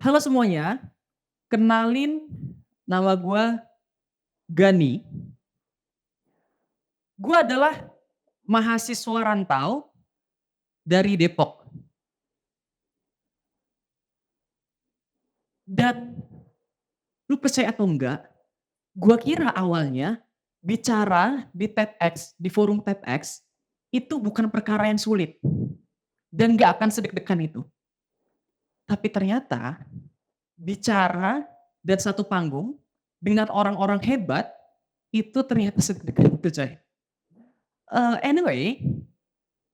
Halo semuanya, kenalin nama gua Gani. Gua adalah mahasiswa rantau dari Depok dan lu percaya atau enggak, gua kira awalnya bicara di TEDx, di forum TEDx itu bukan perkara yang sulit dan gak akan sedek-dekan itu. Tapi ternyata bicara dan satu panggung dengan orang-orang hebat itu ternyata sedek-dekan itu, coy. Anyway,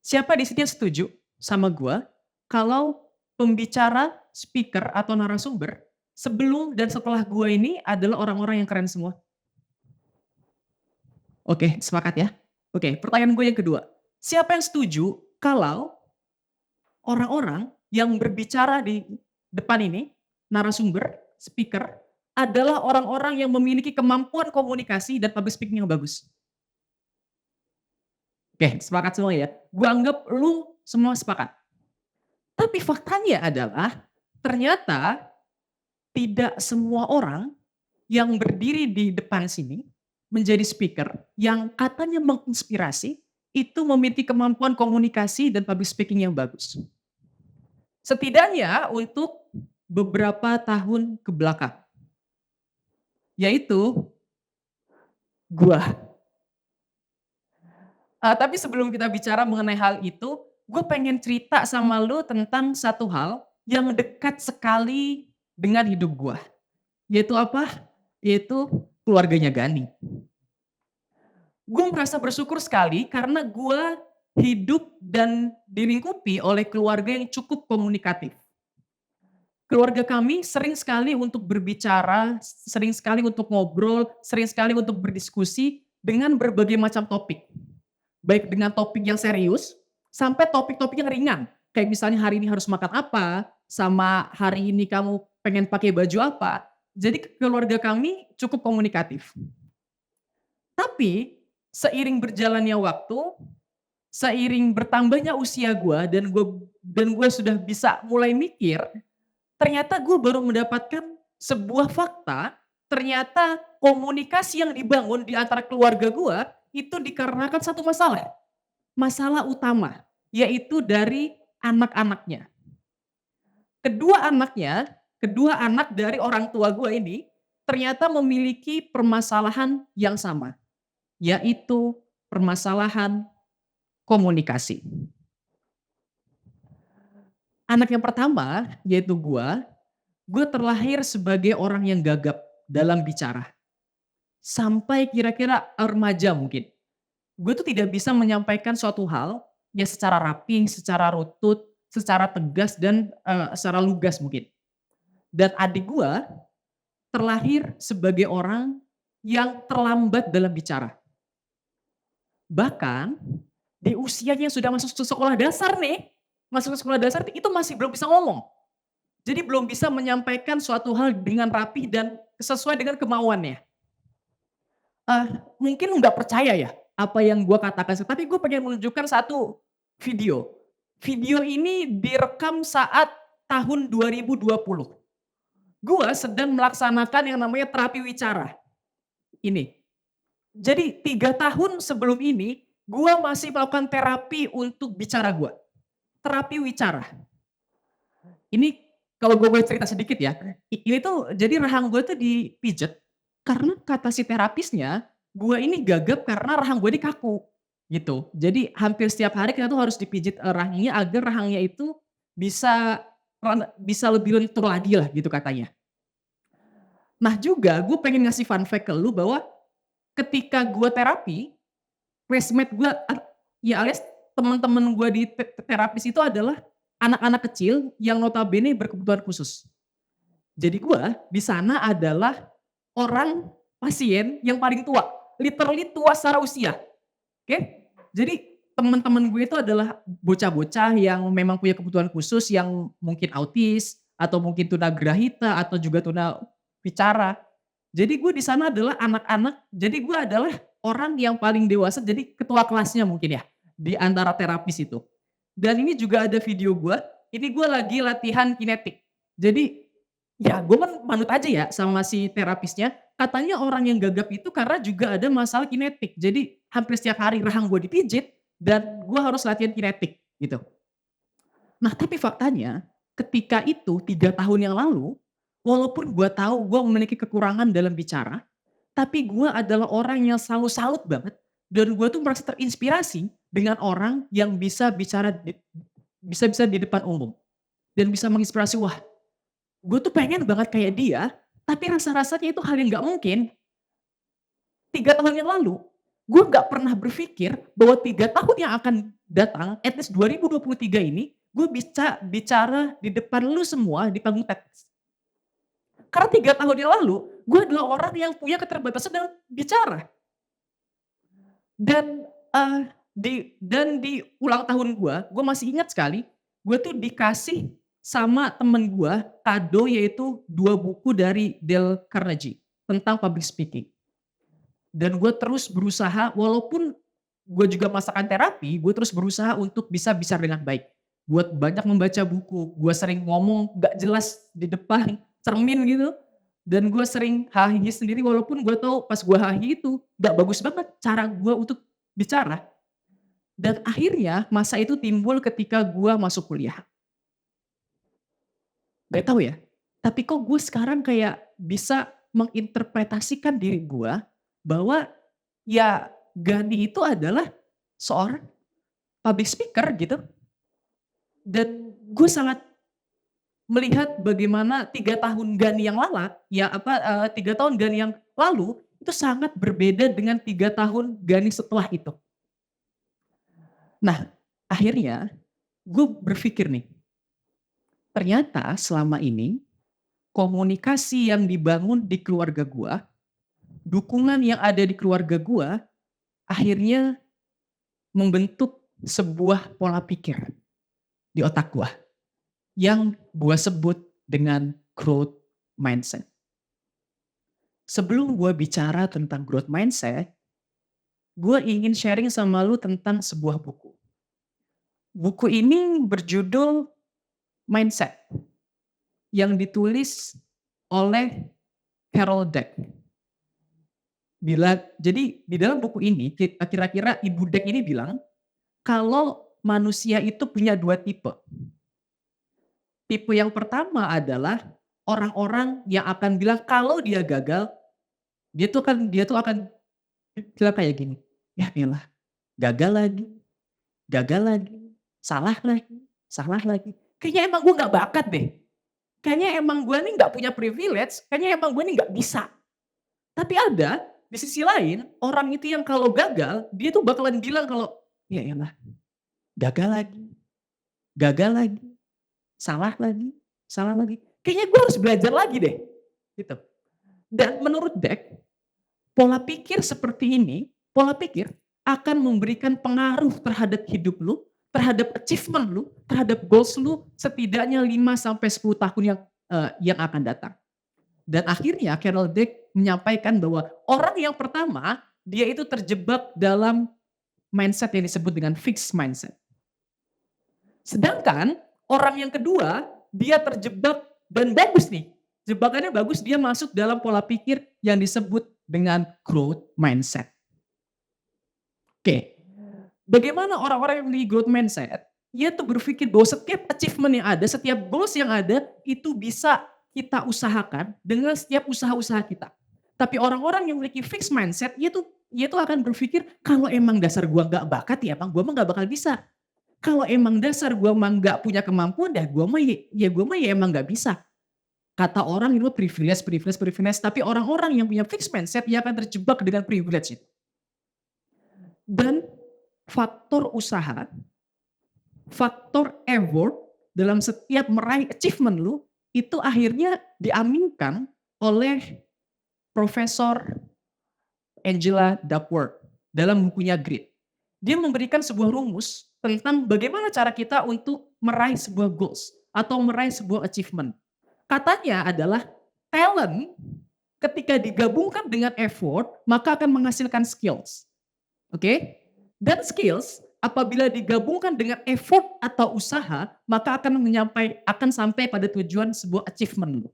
siapa di sini yang setuju sama gua kalau pembicara, speaker, atau narasumber sebelum dan setelah gua ini adalah orang-orang yang keren semua? Oke, sepakat ya? Oke, pertanyaan gue yang kedua. Siapa yang setuju kalau orang-orang yang berbicara di depan ini, narasumber, speaker, adalah orang-orang yang memiliki kemampuan komunikasi dan public speaking yang bagus? Oke, sepakat semua ya? Gua anggap lu semua sepakat. Tapi faktanya adalah ternyata tidak semua orang yang berdiri di depan sini menjadi speaker yang katanya menginspirasi itu memiliki kemampuan komunikasi dan public speaking yang bagus. Setidaknya untuk beberapa tahun ke belakang, yaitu gua. Tapi sebelum kita bicara mengenai hal itu, gue pengen cerita sama lu tentang satu hal yang dekat sekali dengan hidup gua. Yaitu apa? Yaitu keluarganya Gani. Gue merasa bersyukur sekali karena gue hidup dan dilingkupi oleh keluarga yang cukup komunikatif. Keluarga kami sering sekali untuk berbicara, sering sekali untuk ngobrol, sering sekali untuk berdiskusi dengan berbagai macam topik. Baik dengan topik yang serius, sampai topik-topik yang ringan. Kayak misalnya hari ini harus makan apa, sama hari ini kamu pengen pakai baju apa. Jadi keluarga kami cukup komunikatif. Tapi seiring berjalannya waktu, seiring bertambahnya usia gua dan gue sudah bisa mulai mikir, ternyata gue baru mendapatkan sebuah fakta, ternyata komunikasi yang dibangun di antara keluarga gua itu dikarenakan satu masalah. Masalah utama, yaitu dari anak-anaknya. Kedua anak dari orang tua gua ini ternyata memiliki permasalahan yang sama, yaitu permasalahan komunikasi. Anak yang pertama, yaitu gue terlahir sebagai orang yang gagap dalam bicara. Sampai kira-kira remaja mungkin. Gue tuh tidak bisa menyampaikan suatu hal ya secara rapi, secara rutut, secara tegas dan secara lugas mungkin. Dan adik gue terlahir sebagai orang yang terlambat dalam bicara. Bahkan di usianya yang sudah masuk ke sekolah dasar nih, masuk ke sekolah dasar itu masih belum bisa ngomong. Jadi belum bisa menyampaikan suatu hal dengan rapi dan sesuai dengan kemauannya. Mungkin nggak percaya ya apa yang gue katakan, tapi gue pengen menunjukkan satu video. Video ini direkam saat tahun 2020. Gue sedang melaksanakan yang namanya terapi wicara. Ini. Jadi 3 tahun sebelum ini, gue masih melakukan terapi untuk bicara gue. Terapi wicara. Ini kalau gue boleh cerita sedikit ya, ini tuh jadi rahang gue tuh dipijet, karena kata si terapisnya, gue ini gagap karena rahang gue ini kaku, gitu. Jadi hampir setiap hari kita tuh harus dipijit, rahangnya agar rahangnya itu bisa bisa lebih lentur lagi lah gitu katanya. Nah juga gue pengen ngasih fun fact ke lu bahwa ketika gue terapi, classmate gue, ya alias teman-teman gue di terapis itu adalah anak-anak kecil yang notabene berkebutuhan khusus. Jadi gue di sana adalah orang pasien yang paling tua, literally tua secara usia. Oke? Jadi teman-teman gue itu adalah bocah-bocah yang memang punya kebutuhan khusus yang mungkin autis atau mungkin tunagrahita atau juga tuna bicara. Jadi gue di sana adalah anak-anak, jadi gue adalah orang yang paling dewasa, jadi ketua kelasnya mungkin ya, di antara terapis itu. Dan ini juga ada video gue, ini gue lagi latihan kinetik. Jadi Ya gue manut aja ya sama si terapisnya, katanya orang yang gagap itu karena juga ada masalah kinetik. Jadi hampir setiap hari rahang gue dipijit dan gue harus latihan kinetik gitu. Nah tapi faktanya ketika itu 3 tahun yang lalu, walaupun gue tahu gue memiliki kekurangan dalam bicara, tapi gue adalah orang yang selalu salut banget dan gue tuh merasa terinspirasi dengan orang yang bisa bicara bisa-bisa di depan umum dan bisa menginspirasi, wah gue tuh pengen banget kayak dia, tapi rasa-rasanya itu hal yang nggak mungkin. 3 tahun yang lalu, gue nggak pernah berpikir bahwa 3 tahun yang akan datang, at least 2023 ini, gue bisa bicara di depan lu semua di panggung TEDx. Karena 3 tahun yang lalu, gue adalah orang yang punya keterbatasan dalam bicara. Dan, di ulang tahun gue masih ingat sekali, gue tuh dikasih sama temen gue kado yaitu 2 buku dari Dale Carnegie tentang public speaking. Dan gue terus berusaha walaupun gue juga merasakan terapi, gue terus berusaha untuk bisa bicara dengan baik. Buat banyak membaca buku, gue sering ngomong gak jelas di depan cermin gitu, dan gue sering hahi sendiri walaupun gue tahu pas gue hahi itu gak bagus banget cara gue untuk bicara. Dan akhirnya masa itu timbul ketika gue masuk kuliah. Gak tahu ya, tapi kok gue sekarang kayak bisa menginterpretasikan diri gue bahwa ya Gandhi itu adalah seorang public speaker gitu. Dan gue sangat melihat bagaimana 3 tahun Gandhi yang lala, ya apa, 3 tahun Gandhi yang lalu itu sangat berbeda dengan 3 tahun Gandhi setelah itu. Nah, akhirnya gue berpikir nih, ternyata selama ini komunikasi yang dibangun di keluarga gue, dukungan yang ada di keluarga gue, akhirnya membentuk sebuah pola pikir di otak gue yang gue sebut dengan growth mindset. Sebelum gue bicara tentang growth mindset, gue ingin sharing sama lu tentang sebuah buku. Buku ini berjudul Mindset yang ditulis oleh Carol Dweck. Jadi di dalam buku ini kira-kira Ibu Dweck ini bilang kalau manusia itu punya 2 tipe. Tipe yang pertama adalah orang-orang yang akan bilang kalau dia gagal, dia tuh akan bilang kayak gini, "Ya elah, gagal lagi, gagal lagi, salah lagi, salah lagi. Kayaknya emang gue nggak bakat deh. Kayaknya emang gue nih nggak punya privilege, kayaknya emang gue nih nggak bisa." Tapi ada di sisi lain, orang itu yang kalau gagal, dia tuh bakalan bilang kalau, "Ya elah, gagal lagi, gagal lagi, salah lagi, salah lagi. Kayaknya gue harus belajar lagi deh." Gitu. Dan menurut Dweck, pola pikir seperti ini, pola pikir akan memberikan pengaruh terhadap hidup lu, terhadap achievement lu, terhadap goals lu setidaknya 5 sampai 10 tahun yang akan datang. Dan akhirnya Carol Dweck menyampaikan bahwa orang yang pertama, dia itu terjebak dalam mindset yang disebut dengan fixed mindset. Sedangkan orang yang kedua, dia terjebak dan bagus nih, jebakannya bagus, dia masuk dalam pola pikir yang disebut dengan growth mindset. Oke, bagaimana orang-orang yang memiliki growth mindset, dia tuh berpikir bahwa setiap achievement yang ada, setiap goals yang ada, itu bisa kita usahakan dengan setiap usaha-usaha kita. Tapi orang-orang yang memiliki fixed mindset, dia tuh akan berpikir, kalau emang dasar gua nggak bakat, ya emang gua mah nggak bakal bisa. Kalau emang dasar gua mah nggak punya kemampuan, gua mah ya emang nggak bisa. Kata orang itu privilege, privilege, privilege, tapi orang-orang yang punya fixed mindset, dia akan terjebak dengan privilege itu. Dan faktor usaha, faktor effort dalam setiap meraih achievement lu, itu akhirnya diaminkan oleh Profesor Angela Duckworth dalam bukunya Grit. Dia memberikan sebuah rumus tentang bagaimana cara kita untuk meraih sebuah goals atau meraih sebuah achievement. Katanya adalah talent ketika digabungkan dengan effort, maka akan menghasilkan skills. Oke? Dan skills apabila digabungkan dengan effort atau usaha, maka akan sampai pada tujuan sebuah achievement.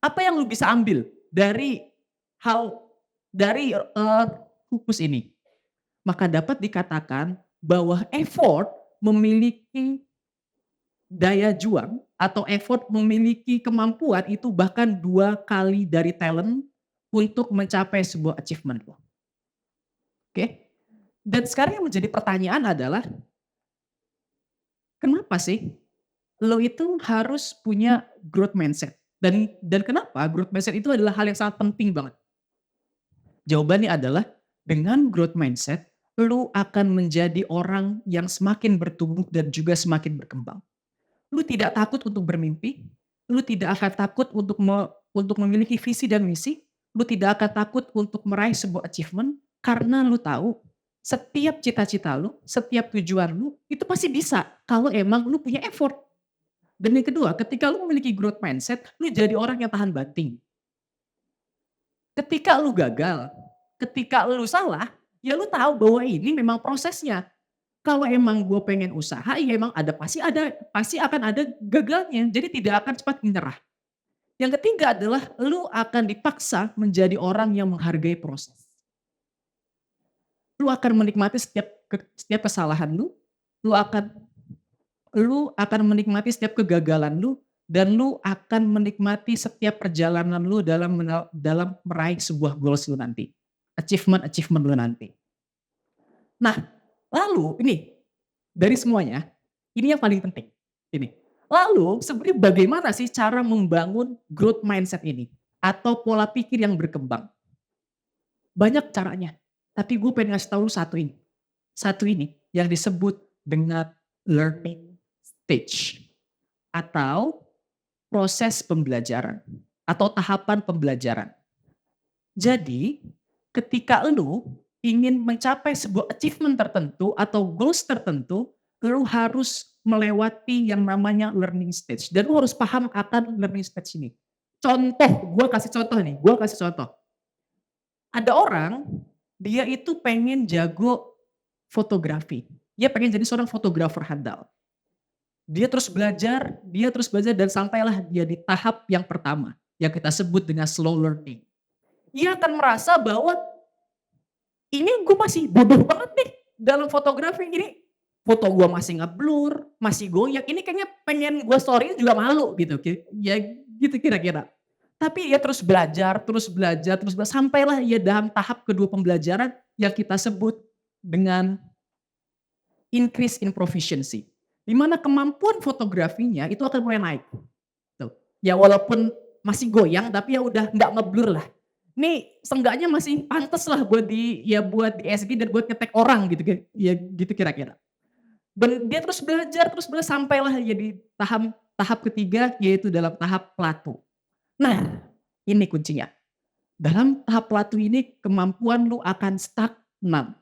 Apa yang lu bisa ambil dari hal rumus ini? Maka dapat dikatakan bahwa effort memiliki daya juang atau effort memiliki kemampuan itu bahkan 2 kali dari talent untuk mencapai sebuah achievement loh, oke? Dan sekarang yang menjadi pertanyaan adalah, kenapa sih lo itu harus punya growth mindset? Dan kenapa growth mindset itu adalah hal yang sangat penting banget? Jawabannya adalah dengan growth mindset, lu akan menjadi orang yang semakin bertumbuh dan juga semakin berkembang. Lu tidak takut untuk bermimpi, lu tidak akan takut untuk memiliki visi dan misi, lu tidak akan takut untuk meraih sebuah achievement karena lu tahu setiap cita-cita lu, setiap tujuan lu itu pasti bisa kalau emang lu punya effort. Dan yang kedua, ketika lu memiliki growth mindset, lu jadi orang yang tahan banting. Ketika lu gagal, ketika lu salah, ya lu tahu bahwa ini memang prosesnya. Kalau emang gue pengen usaha, ya emang pasti akan ada gagalnya. Jadi tidak akan cepat menyerah. Yang ketiga adalah lu akan dipaksa menjadi orang yang menghargai proses. Lu akan menikmati setiap kesalahan lu, lu akan lu akan menikmati setiap kegagalan lu, dan lu akan menikmati setiap perjalanan lu dalam meraih sebuah goals lu nanti. Achievement lu nanti. Nah, lalu ini dari semuanya, ini yang paling penting, ini. Lalu sebenarnya bagaimana sih cara membangun growth mindset ini? Atau pola pikir yang berkembang? Banyak caranya, tapi gue pengen ngasih tahu lu satu ini. Satu ini yang disebut dengan learning stage atau proses pembelajaran atau tahapan pembelajaran. Jadi, ketika lu ingin mencapai sebuah achievement tertentu atau goals tertentu, lu harus melewati yang namanya learning stage dan lu harus paham akan learning stage ini. Contoh, gua kasih contoh. Ada orang, dia itu pengen jago fotografi. Dia pengen jadi seorang fotografer handal. Dia terus belajar dan sampailah dia di tahap yang pertama, yang kita sebut dengan slow learning. Ia akan merasa bahwa ini gue masih bodoh banget nih dalam fotografi. Ini foto gue masih ngeblur, masih goyak. Ini kayaknya pengen gue storyin juga malu gitu. Ya gitu kira-kira. Tapi ia terus belajar, sampailah ia dalam tahap kedua pembelajaran yang kita sebut dengan increase in proficiency. Di mana kemampuan fotografinya itu akan mulai naik. Tuh. Ya walaupun masih goyang tapi ya udah nggak ngeblur lah. Nih seenggaknya masih pantes lah buat di SB dan buat ngetek orang gitu ya gitu kira-kira. Dia terus belajar sampailah ya di tahap ketiga yaitu dalam tahap plato. Nah, ini kuncinya. Dalam tahap plato ini kemampuan lu akan stagnan.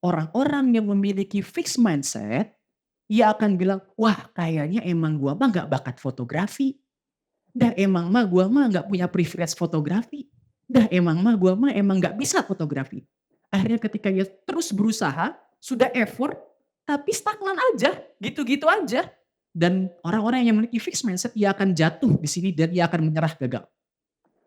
Orang-orang yang memiliki fixed mindset, ia akan bilang, wah kayaknya emang gua mah gak bakat fotografi. Dah emang mah gua mah gak punya privilege fotografi. Dah emang mah gua mah emang gak bisa fotografi. Akhirnya ketika ia terus berusaha, sudah effort, tapi stagnan aja, gitu-gitu aja. Dan orang-orang yang memiliki fixed mindset, ia akan jatuh di sini dan ia akan menyerah gagal.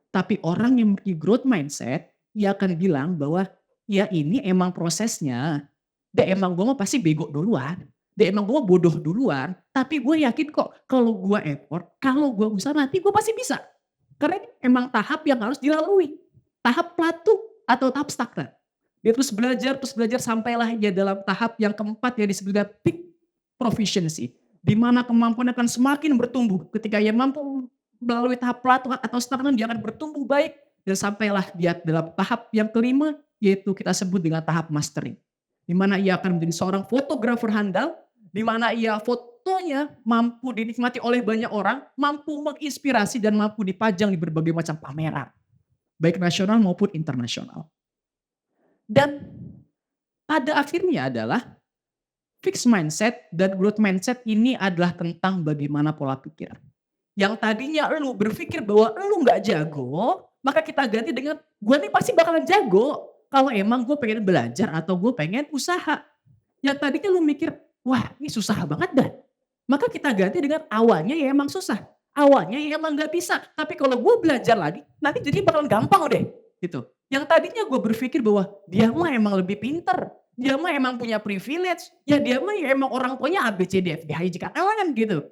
Tapi orang yang memiliki growth mindset, ia akan bilang bahwa ya ini emang prosesnya. Deh emang gue mah pasti bego duluan. Deh emang gue bodoh duluan. Tapi gue yakin kok kalau gue effort, kalau gue usaha nanti gue pasti bisa. Karena ini emang tahap yang harus dilalui. Tahap plato atau tahap stagnan. Dia terus belajar sampailah dia dalam tahap yang keempat yang disebut dengan peak proficiency. Di mana kemampuan akan semakin bertumbuh. Ketika ia mampu melalui tahap plato atau stagnan, dia akan bertumbuh baik. Dan sampailah dia dalam tahap yang kelima, yaitu kita sebut dengan tahap mastering. Di mana ia akan menjadi seorang fotografer handal, di mana ia fotonya mampu dinikmati oleh banyak orang, mampu menginspirasi dan mampu dipajang di berbagai macam pameran. Baik nasional maupun internasional. Dan pada akhirnya adalah fixed mindset dan growth mindset ini adalah tentang bagaimana pola pikir. Yang tadinya lu berpikir bahwa lu nggak jago, maka kita ganti dengan gue nih pasti bakalan jago. Kalau emang gue pengen belajar atau gue pengen usaha. Yang tadinya lu mikir, wah ini susah banget dah. Maka kita ganti dengan awalnya ya emang susah. Awalnya ya emang nggak bisa, tapi kalau gue belajar lagi, nanti jadi bakalan gampang deh, gitu. Yang tadinya gue berpikir bahwa dia mah emang lebih pinter, dia mah emang punya privilege, ya dia mah ya emang orang tuanya A, B, C, D, F, G, H, I, J, K, L, M gitu.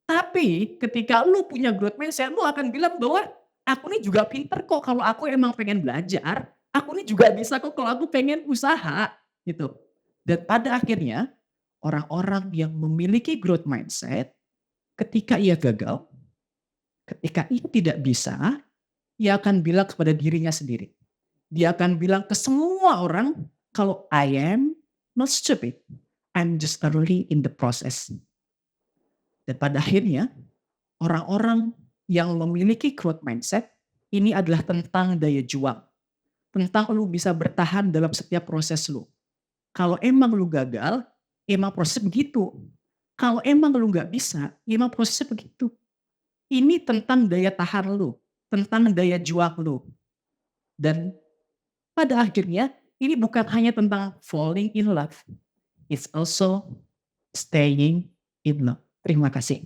Tapi ketika lu punya growth mindset, lu akan bilang bahwa, "Aku nih juga pinter kok kalau aku emang pengen belajar, aku nih juga bisa kok kalau aku pengen usaha." Gitu. Dan pada akhirnya, orang-orang yang memiliki growth mindset, ketika ia gagal, ketika ia tidak bisa, ia akan bilang kepada dirinya sendiri. Dia akan bilang ke semua orang, kalau I am not stupid, I'm just early in the process. Dan pada akhirnya, orang-orang yang memiliki growth mindset, ini adalah tentang daya juang. Tentang lu bisa bertahan dalam setiap proses lu. Kalau emang lu gagal, emang proses begitu. Kalau emang lu nggak bisa, ya emang prosesnya begitu. Ini tentang daya tahan lu, tentang daya juang lu. Dan pada akhirnya, ini bukan hanya tentang falling in love, it's also staying in love. Terima kasih.